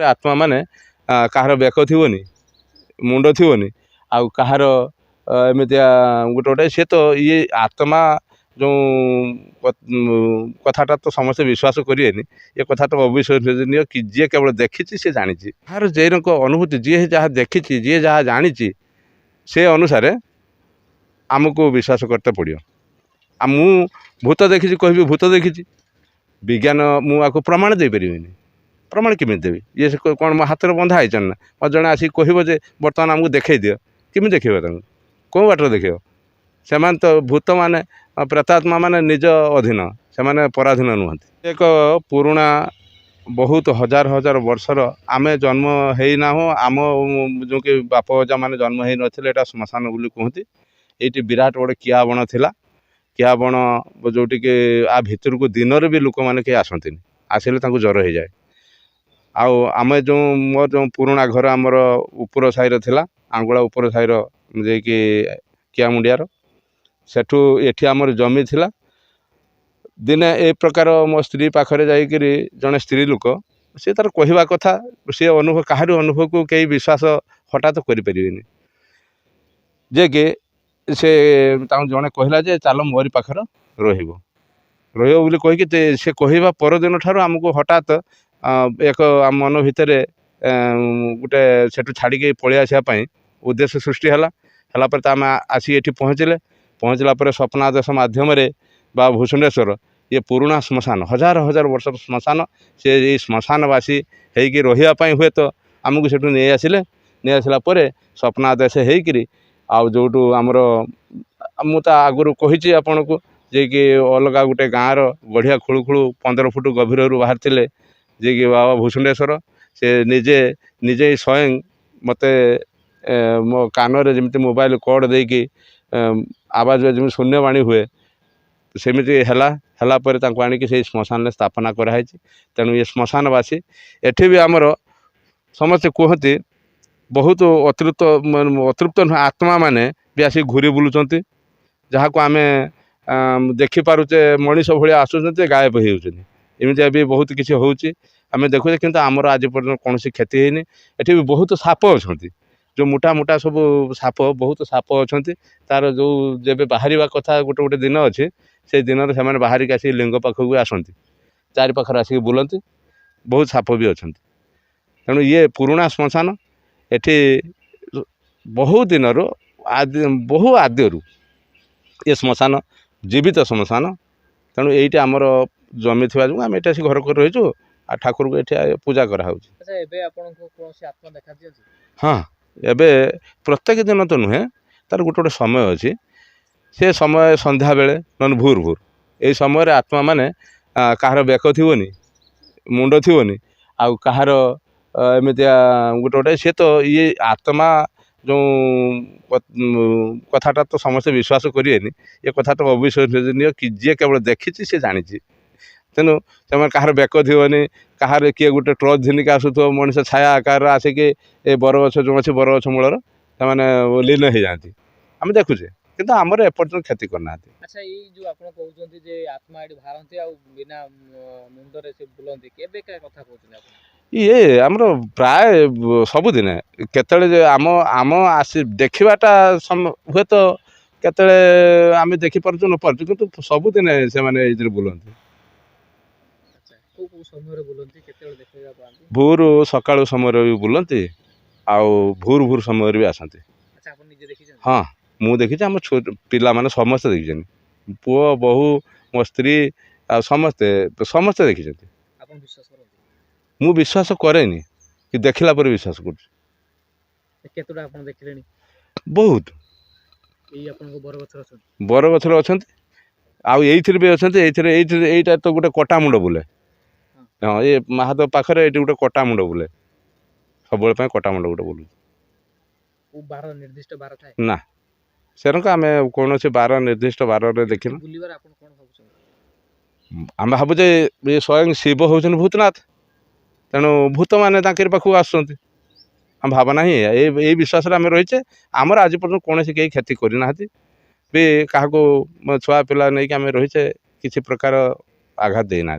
आत्मा माने कहार बेक थी मुंड थी आउ कहार एमती गोटे गोटे सी तो ये आत्मा जो कथाटा तो समस्ते विश्वास करेनि ये कथा तो अविश्वसनीय कि जी केवल देखी सी जानी कहार जे अनुभूति जी जहाँ देखी जी जहाँ जानी से अनुसार आमको विश्वास करते पड़ो आ मु भूत देखी कह भूत देखी विज्ञान मुझे प्रमाण दे पारि प्रमाण केमी देवी ये कौन मो हाथ बंधा है ना मत जड़े आसिक कहे बर्तमान आमको देखई दियो केमी देखेब तुम कौ बाटर देखेब से तो भूत माने प्रेतात्मा माने निज अधीन से पराधीन नुहति एक पुराणा बहुत हजार हजार वर्षर आम जन्म होना हो आम जो कि बाप अजा मैंने जन्म हो ना श्मशान बोली कहते ये विराट गोटे किआ बण था किआ बण जोटि कि आ भितर को दिन भी लोक मैंने कहीं आसती आसिले ज्वर हो जाए आम जो मोर जो पुराणा घर आमर उपर साइर थिला आंगुला उपर साइर जे कि किआ मुंडियार सेठू एठी आमर जमी थिला दिने ए प्रकार मो स्त्री पाखरे जाइकरी जड़े स्त्री लोक सी तार कहवा कथा सी अनुभव कहार अनुभव को कई विश्वास हठात करें जे कि से जड़े कहला जे चल मोरी पाखर रोल कहीकि से कहवा परदिन ठार आमको हठात एक मन भितर गोटे सेठू छाड़ी पलि आसापी उद्देश्य सृष्टि है आम आसी ये पहुँचला स्वप्नादेश मध्यम बा भूषुंडेश्वर ये पुराणा श्मशान हजार हजार वर्ष श्मशान से ये श्मशानवासी होगी रही हुए तो आमको सेठू नहीं आसिले नहीं आसला स्वप्नादेश होकर आउ जो आमर मुझे आगुरी कही आपन को जे कि अलग गोटे गाँवर गढ़िया खुलू खुलू 15 फुट गभीर बाहर थे जे कि बाबा भूषुंडेश्वर से निजे निजे स्वयं मते मो कान जमी मोबाइल कॉर्ड देकी आवाज जमी शून्यवाणी हुए सेमती है आणिक से श्मशान स्थापना कराई तेणु ये श्मशानवासी एठी भी आमर समस्ते कहते बहुत अतृप्त अतृप्त नुह आत्मा माने भी आसिक घूरी बुलूँ जहाँ को आम देखिपारे मनीष भाई आसुच्च गायब होमती भी बहुत किसी होमें देखुचे कि आमर आज पर्यटन कौन क्षति होनी एठी भी बहुत साप अच्छा जो मोटा मोटा सब साप बहुत साप अच्छा तार जो जब बाहर कथा गोटे गोटे दिन अच्छे से दिन से बाहरिक आसिक लिंग पाखक आसती चारि पाखर आसिक बुलती बहुत साप भी अच्छा तेणु ये पुराणा श्मशान एठी बहुत दिन बहु आद्यरू ये श्मशान जीवित श्मशान तेणु ये आमर जमी थी जो आम ये घर कर रहीचु आ ठाकुर को ये पूजा कराऊँ। हाँ एबे प्रत्येक दिन तो नुहे तार गोटे गोटे समय अच्छी से समय संध्या बेले न भोर भोर ये समय आत्मा माने कहार बेक थी मुंड थी आउ कहार एमती गोटे गोटे सी तो ये आत्मा जो कथाटा तो समस्ते विश्वास करेनि ये कथा तो अविश्वसनीय कि जी केवल देखी सी जानी तेणु से कहार बेक थी कहार किए गोटे ट्रच झिनिक आसुथ मनीष छाया आकार आसिक ए बरगछ जो अच्छे बरगछ मूलर से लीन हो जाती आम देखुचे किंतु आमर एपर्तन क्षति करना। अच्छा ये जो आपण कहउछन्ती जे आत्मा एडी भारंती आ बिना मुंडरे से बुलंती केबे का कथा कहउछन्ती आपण ये आमर प्राय सबुदिन केतले आम आम आसी देखिबाटा हुए तो केतले आम देखि पारछु न पारछु किंतु सबुदिन से माने इधर बुलंती। अच्छा को समय रे बुलंती केतले देखिबा पांती भोर सकाळ समय रे बुलंती आउ भोर भोर समय रे भी आसंती। अच्छा आपण निजे देखि छन? हां मु देखि आम छोट पिला माने समस्त देखि पुओ बहु मो स्त्री आ समस्ते समस्ते देखि आपण विश्वास करथि? मु विश्वास करेनि कि देखला पर विश्वास कर केतोडा आपण देखिलेनी बहुत एई आपण को बरगछर अछंती आउ एइथिर भी अछंती एइथिर एइटा तो गोटे कटा मुंड बुले। हाँ ये महादेव पाखरे एइटी गोटे कटा मुंड बुले सब पे कटा मुंड गोटे बोलू ओ बार निर्दिष्ट बार थाए ना सेरक आम कौन से बार निर्दिष्ट बार रे देखिन बुलिबार आपण कोन भाबुछन आम भाबुचे ये स्वयं शिव होउछन भूतनाथ तेणु भूत मैंने पाखक आसुँच आम भावना ही ये विश्वास आम रहीचे आमर आज पर्यटन कौन से कहीं क्षति करना भी क्या छुआ पिला नहीं आम रहीचे किसी प्रकार आघात देना।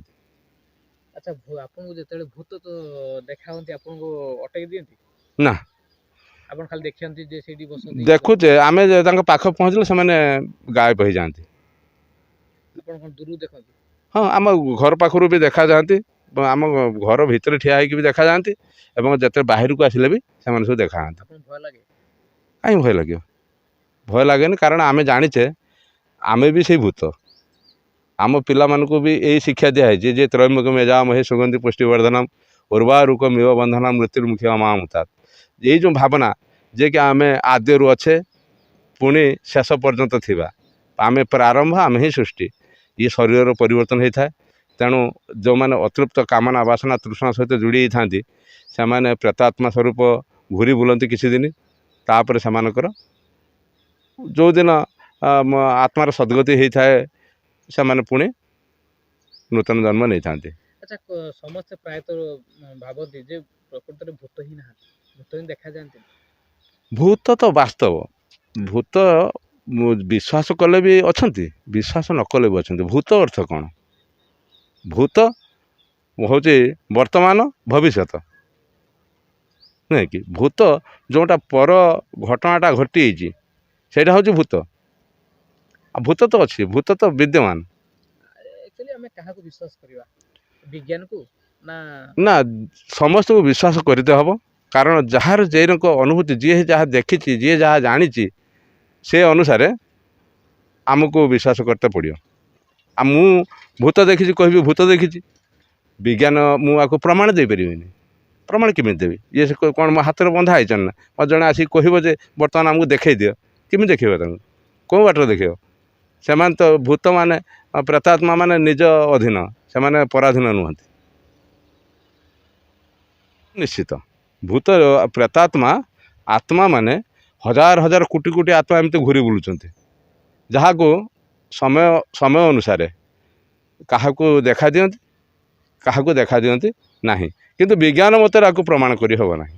ଆଚ୍ଛା ଆପଣଙ୍କୁ ଯେତେବେଳେ ଭୂତ ତ ଦେଖା ହୁଅନ୍ତି ଆପଣଙ୍କୁ ଅଟକେଇ ଦିଅନ୍ତି? ନା, ଆପଣ ଖାଲି ଦେଖନ୍ତି ଯେ ସେଇଠି ବସନ୍ତି ଦେଖୁଛେ ଆମେ ତାଙ୍କ ପାଖ ପହଞ୍ଚିଲେ ସେମାନେ ଗାୟବ ହେଇଯାଆନ୍ତି। ଆପଣ କଣ ଦୂରରୁ ଦେଖନ୍ତି? ହଁ, ଆମ ଘର ପାଖରୁ ବି ଦେଖାଯାଆନ୍ତି, ଆମ ଘର ଭିତରେ ଠିଆ ହେଇକି ବି ଦେଖାଯାଆନ୍ତି, ଏବଂ ଯେତେବେଳେ ବାହାରକୁ ଆସିଲେ ବି ସେମାନେ ସବୁ ଦେଖାଯାଆନ୍ତି। ଆପଣଙ୍କୁ ଭୟ ଲାଗେ? କାହିଁକି ଭୟ ଲାଗିବ? ଭୟ ଲାଗେନି, କାରଣ ଆମେ ଜାଣିଛେ ଆମେ ବି ସେଇ ଭୂତ। ଆମ ପିଲାମାନଙ୍କୁ ବି ଏଇ ଶିକ୍ଷା ଦିଆହେଇଛି ଯେ ତ୍ରୟମ୍ବକମ୍ ଯଜାମହେ ସୁଗନ୍ଧି ପୁଷ୍ଟିବର୍ଦ୍ଧନମ୍ ଉର୍ବାରୁକମିବ ବନ୍ଧନମ୍ ମୃତ୍ୟୁର୍ମୁଖୀ ଅମାମୁତାତ୍। ଏଇ ଯେଉଁ ଭାବନା ଯେ କି ଆମେ ଆଦ୍ୟରୁ ଅଛେ ପୁଣି ଶେଷ ପର୍ଯ୍ୟନ୍ତ ଥିବା, ଆମେ ପ୍ରାରମ୍ଭ ଆମେ ହିଁ ସୃଷ୍ଟି। ଇଏ ଶରୀରର ପରିବର୍ତ୍ତନ ହେଇଥାଏ। ତେଣୁ ଯେଉଁମାନେ ଅତୃପ୍ତ କାମନା ବାସନା ତୃଷ୍ଣା ସହିତ ଯୋଡ଼ି ହେଇଥାନ୍ତି ସେମାନେ ପ୍ରେତାତ୍ମା ସ୍ୱରୂପ ଘୁରି ବୁଲନ୍ତି କିଛି ଦିନ, ତାପରେ ସେମାନଙ୍କର ଯେଉଁଦିନ ଆତ୍ମାର ସଦ୍ଗତି ହେଇଥାଏ ସେମାନେ ପୁଣି ନୂତନ ଜନ୍ମ ନେଇଥାନ୍ତି। ଆଚ୍ଛା ସମସ୍ତେ ପ୍ରାୟତଃ ଭାବନ୍ତି ଯେ ପ୍ରକୃତରେ ଭୂତ ହିଁ ନାହାନ୍ତି, ଭୂତ ହିଁ ଦେଖାଯାଆନ୍ତି। ଭୂତ ତ ବାସ୍ତବ, ଭୂତ ବିଶ୍ୱାସ କଲେ ବି ଅଛନ୍ତି, ବିଶ୍ୱାସ ନ କଲେ ବି ଅଛନ୍ତି। ଭୂତ ଅର୍ଥ କ'ଣ? ଭୂତ ହେଉଛି ବର୍ତ୍ତମାନ ଭବିଷ୍ୟତ, ନୁହେଁ କି? ଭୂତ ଯେଉଁଟା ପର ଘଟଣାଟା ଘଟିଯାଇଛି ସେଇଟା ହେଉଛି ଭୂତ। ଆଉ ଭୂତ ତ ଅଛି, ଭୂତ ତ ବିଦ୍ୟମାନ। ଆକ୍ଚୁଆଲି ଆମେ କାହାକୁ ବିଶ୍ୱାସ କରିବା, ବିଜ୍ଞାନକୁ ନା? ନା, ସମସ୍ତଙ୍କୁ ବିଶ୍ୱାସ କରିତେ ହେବ, କାରଣ ଯାହାର ଯେରକ ଅନୁଭୂତି, ଯିଏ ଯାହା ଦେଖିଛି, ଯିଏ ଯାହା ଜାଣିଛି, ସେ ଅନୁସାରେ ଆମକୁ ବିଶ୍ୱାସ କରିତେ ପଡ଼ିବ। ଆଉ ମୁଁ ଭୂତ ଦେଖିଛି କହିବି ଭୂତ ଦେଖିଛି, ବିଜ୍ଞାନ ମୁଁ ଆକୁ ପ୍ରମାଣ ଦେଇପାରିବିନି। ପ୍ରମାଣ କେମିତି ଦେବି? ଇଏ କ'ଣ ମୋ ହାତରେ ବନ୍ଧା ହେଇଛନ୍ତି ନା? ମୋତେ ଜଣେ ଆସିକି କହିବ ଯେ ବର୍ତ୍ତମାନ ଆମକୁ ଦେଖେଇ ଦିଅ, କେମିତି ଦେଖେଇବ? ତାଙ୍କୁ କେଉଁ ବାଟରେ ଦେଖେଇବ? ସେମାନେ ତ ଭୂତମାନେ ପ୍ରେତାତ୍ମା ମାନେ ନିଜ ଅଧୀନ, ସେମାନେ ପରାଧୀନ ନୁହନ୍ତି। ନିଶ୍ଚିତ ଭୂତ ପ୍ରେତାତ୍ମା ଆତ୍ମା ମାନେ ହଜାର ହଜାର କୋଟି କୋଟି ଆତ୍ମା ଏମିତି ଘୁରି ବୁଲୁଛନ୍ତି, ଯାହାକୁ ସମୟ ଅନୁସାରେ କାହାକୁ ଦେଖା ଦିଅନ୍ତି, କାହାକୁ ଦେଖା ଦିଅନ୍ତି ନାହିଁ। କିନ୍ତୁ ବିଜ୍ଞାନ ମତରେ ଆକୁ ପ୍ରମାଣ କରି ହେବ ନାହିଁ।